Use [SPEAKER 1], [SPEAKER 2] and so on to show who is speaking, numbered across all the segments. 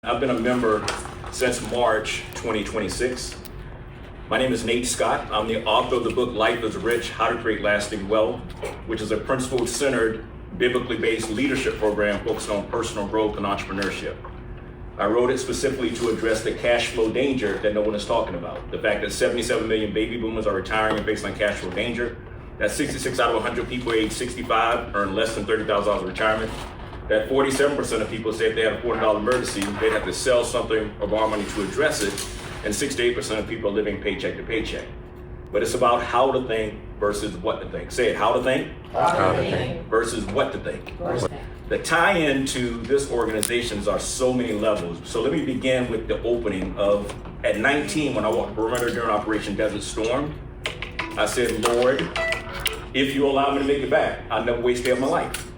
[SPEAKER 1] I've been a member since March 2026. My name is Nate Scott. I'm the author of the book, Life is Rich, How to Create Lasting Wealth, which is a principle-centered, biblically based leadership program focused on personal growth and entrepreneurship. I wrote it specifically to address the cash flow danger that no one is talking about. The fact that 77 million baby boomers are retiring based on cash flow danger. That 66 out of 100 people age 65 earn less than $30,000 in retirement. That 47% of people say if they had a $400 emergency, they'd have to sell something or borrow money to address it. And 68% of people are living paycheck to paycheck. But it's about how to think versus what to think. Say it, how to think, versus what to think. The tie-in to this organizations are so many levels. So let me begin with the opening of, at 19, when I walked the perimeter during Operation Desert Storm, I said, Lord, if you allow me to make it back, I'll never waste a day of my life.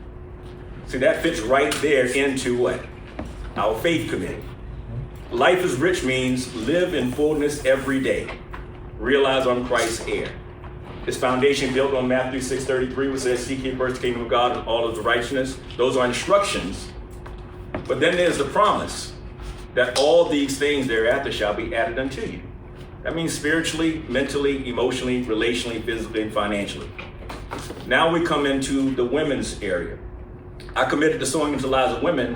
[SPEAKER 1] See, that fits right there into what? Our faith committee. Life is rich means live in fullness every day. Realize I'm Christ's heir. This foundation built on Matthew 6:33, which says, seek ye first the kingdom of God and all of the righteousness. Those are instructions. But then there's the promise that all these things thereafter shall be added unto you. That means spiritually, mentally, emotionally, relationally, physically, and financially. Now we come into the women's area. I committed to sowing into the lives of women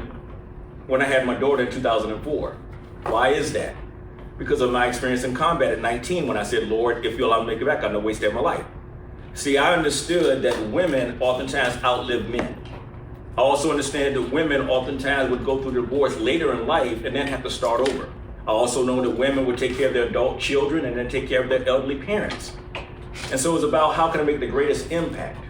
[SPEAKER 1] when I had my daughter in 2004. Why is that? Because of my experience in combat at 19 when I said, Lord, if you allow me to make it back, I'll never waste my life. See, I understood that women oftentimes outlive men. I also understand that women oftentimes would go through divorce later in life and then have to start over. I also know that women would take care of their adult children and then take care of their elderly parents. And so it's about how can I make the greatest impact?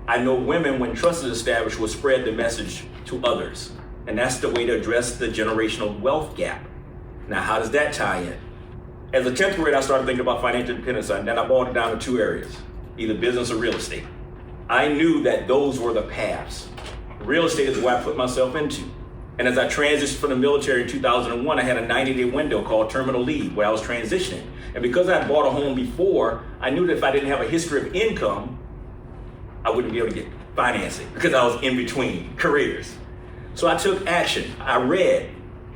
[SPEAKER 1] I know women, when trust is established, will spread the message to others. And that's the way to address the generational wealth gap. Now, how does that tie in? As a 10th grader, I started thinking about financial independence, and then I boiled it down to two areas, either business or real estate. I knew that those were the paths. Real estate is what I put myself into. And as I transitioned from the military in 2001, I had a 90-day window called terminal leave where I was transitioning. And because I had bought a home before, I knew that if I didn't have a history of income, I wouldn't be able to get financing because I was in between careers. So I took action. I read,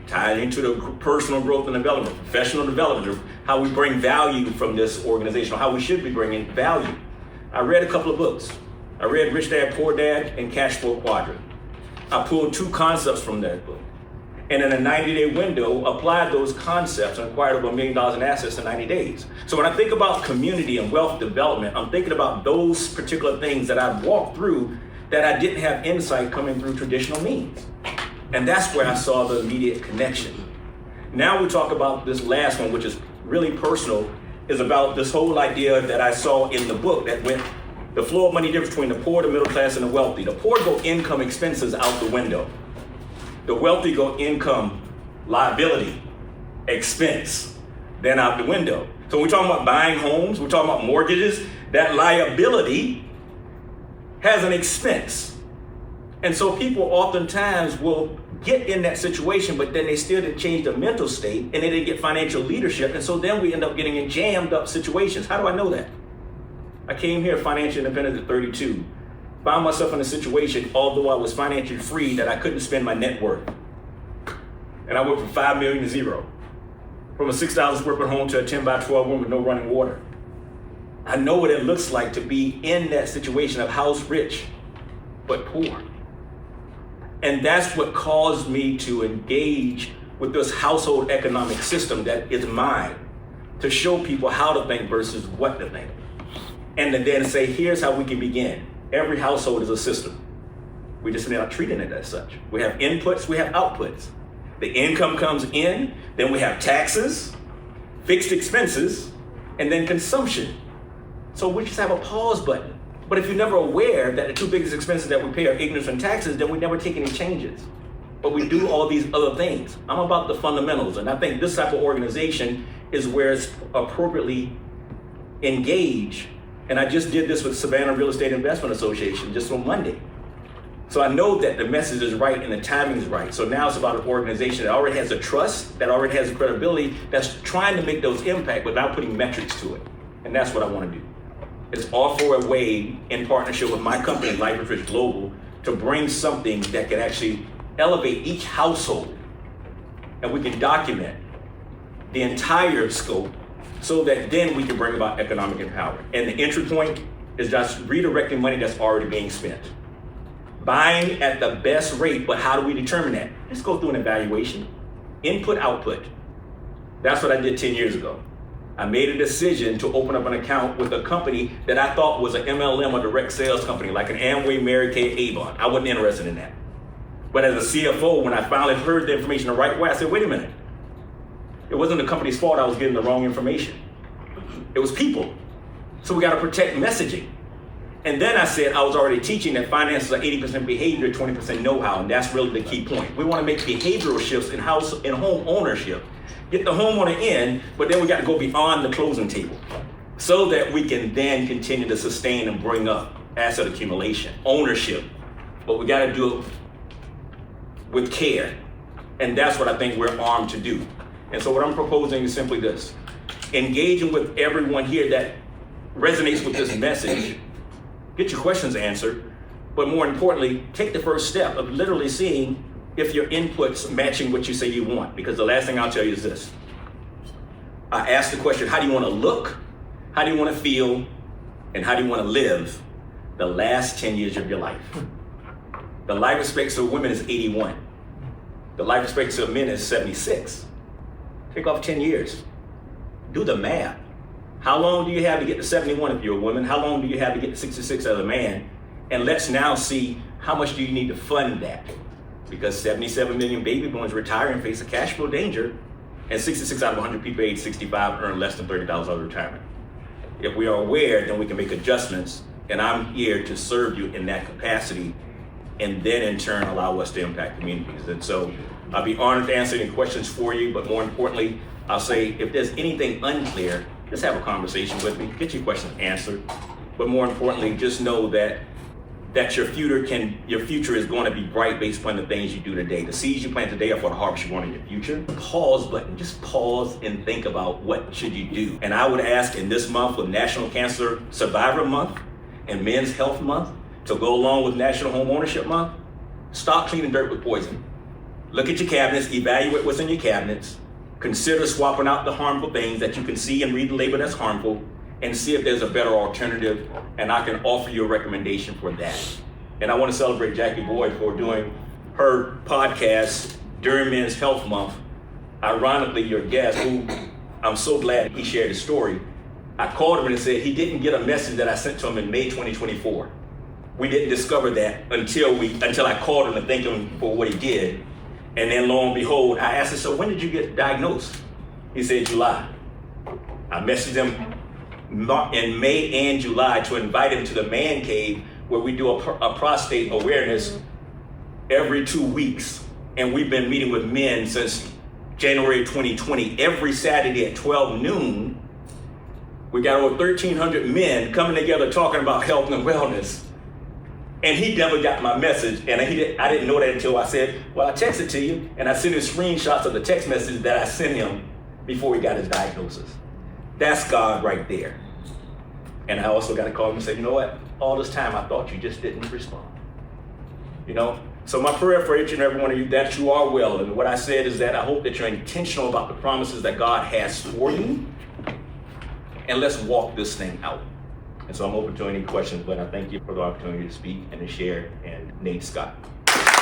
[SPEAKER 1] tied into the personal growth and development, professional development, how we bring value from this organization, or how we should be bringing value. I read a couple of books. I read Rich Dad, Poor Dad and Cash Flow Quadrant. I pulled two concepts from that book. And in a 90-day window, applied those concepts and acquired over $1 million in assets in 90 days. So when I think about community and wealth development, I'm thinking about those particular things that I've walked through that I didn't have insight coming through traditional means. And that's where I saw the immediate connection. Now we talk about this last one, which is really personal, is about this whole idea that I saw in the book that went the flow of money difference between the poor, the middle class, and the wealthy. The poor go income expenses out the window. The wealthy go income, liability, expense, then out the window. So we're talking about buying homes, we're talking about mortgages, that liability has an expense. And so people oftentimes will get in that situation, but then they still didn't change their mental state and they didn't get financial leadership. And so then we end up getting in jammed up situations. How do I know that? I came here financially independent at 32. Found myself in a situation, although I was financially free, that I couldn't spend my net worth. And I went from 5 million to zero. From a 6,000 square foot home to a 10 by 12 room with no running water. I know what it looks like to be in that situation of house rich, but poor. And that's what caused me to engage with this household economic system that is mine, to show people how to think versus what to think. And to then say, here's how we can begin. Every household is a system. We just not treating it as such. We have inputs, we have outputs. The income comes in, then we have taxes, fixed expenses, and then consumption. So we just have a pause button. But if you're never aware that the two biggest expenses that we pay are ignorance and taxes, then we never take any changes. But we do all these other things. I'm about the fundamentals, and I think this type of organization is where it's appropriately engaged. And I just did this with Savannah Real Estate Investment Association just on Monday. So I know that the message is right and the timing is right. So now it's about an organization that already has a trust, that already has a credibility, that's trying to make those impact without putting metrics to it. And that's what I want to do. It's offer a way in partnership with my company, Life is Rich Global, to bring something that can actually elevate each household and we can document the entire scope so that then we can bring about economic empowerment. And the entry point is just redirecting money that's already being spent. Buying at the best rate, but how do we determine that? Let's go through an evaluation. Input, output. That's what I did 10 years ago. I made a decision to open up an account with a company that I thought was an MLM, a direct sales company, like an Amway, Mary Kay, Avon. I wasn't interested in that. But as a CFO, when I finally heard the information the right way, I said, wait a minute. It wasn't the company's fault I was getting the wrong information. It was people. So we got to protect messaging. And then I said I was already teaching that finances are 80% behavior, 20% know-how, and that's really the key point. We want to make behavioral shifts in home ownership. Get the homeowner in, but then we got to go beyond the closing table so that we can then continue to sustain and bring up asset accumulation, ownership. But we got to do it with care. And that's what I think we're armed to do. And so what I'm proposing is simply this. Engaging with everyone here that resonates with this message. Get your questions answered, but more importantly, take the first step of literally seeing if your input's matching what you say you want. Because the last thing I'll tell you is this. I asked the question, how do you want to look? How do you want to feel? And how do you want to live the last 10 years of your life? The life expectancy of women is 81. The life expectancy of men is 76. Take off 10 years. Do the math. How long do you have to get to 71 if you're a woman? How long do you have to get to 66 as a man? And let's now see how much do you need to fund that? Because 77 million baby boomers retire and face a cash flow danger, and 66 out of 100 people age 65 earn less than $30 out of retirement. If we are aware, then we can make adjustments, and I'm here to serve you in that capacity, and then in turn allow us to impact communities. And so I'll be honored to answer any questions for you, but more importantly, I'll say if there's anything unclear, just have a conversation with me, get your questions answered. But more importantly, just know that your future is going to be bright based upon the things you do today. The seeds you plant today are for the harvest you want in your future. Pause button, just pause and think about what should you do. And I would ask in this month with National Cancer Survivor Month and Men's Health Month to go along with National Homeownership Month, stop cleaning dirt with poison. Look at your cabinets, evaluate what's in your cabinets, consider swapping out the harmful things that you can see and read the label that's harmful, and see if there's a better alternative, and I can offer you a recommendation for that. And I want to celebrate Jackie Boyd for doing her podcast during Men's Health Month. Ironically, your guest, who I'm so glad he shared his story, I called him and said he didn't get a message that I sent to him in May 2024. We didn't discover that until I called him to thank him for what he did. And then lo and behold, I asked him, so when did you get diagnosed? He said July. I messaged him in May and July to invite him to the Man Cave, where we do a prostate awareness every 2 weeks. And we've been meeting with men since January 2020, every Saturday at 12 noon. We got over 1,300 men coming together talking about health and wellness. And he never got my message, and I didn't know that until I said, well, I texted to you, and I sent him screenshots of the text message that I sent him before he got his diagnosis. That's God right there. And I also got to call him and say, you know what? All this time I thought you just didn't respond. You know? So my prayer for each and every one of you, that you are well. And what I said is that I hope that you're intentional about the promises that God has for you. And let's walk this thing out. And so I'm open to any questions, but I thank you for the opportunity to speak and to share. And Nate Scott.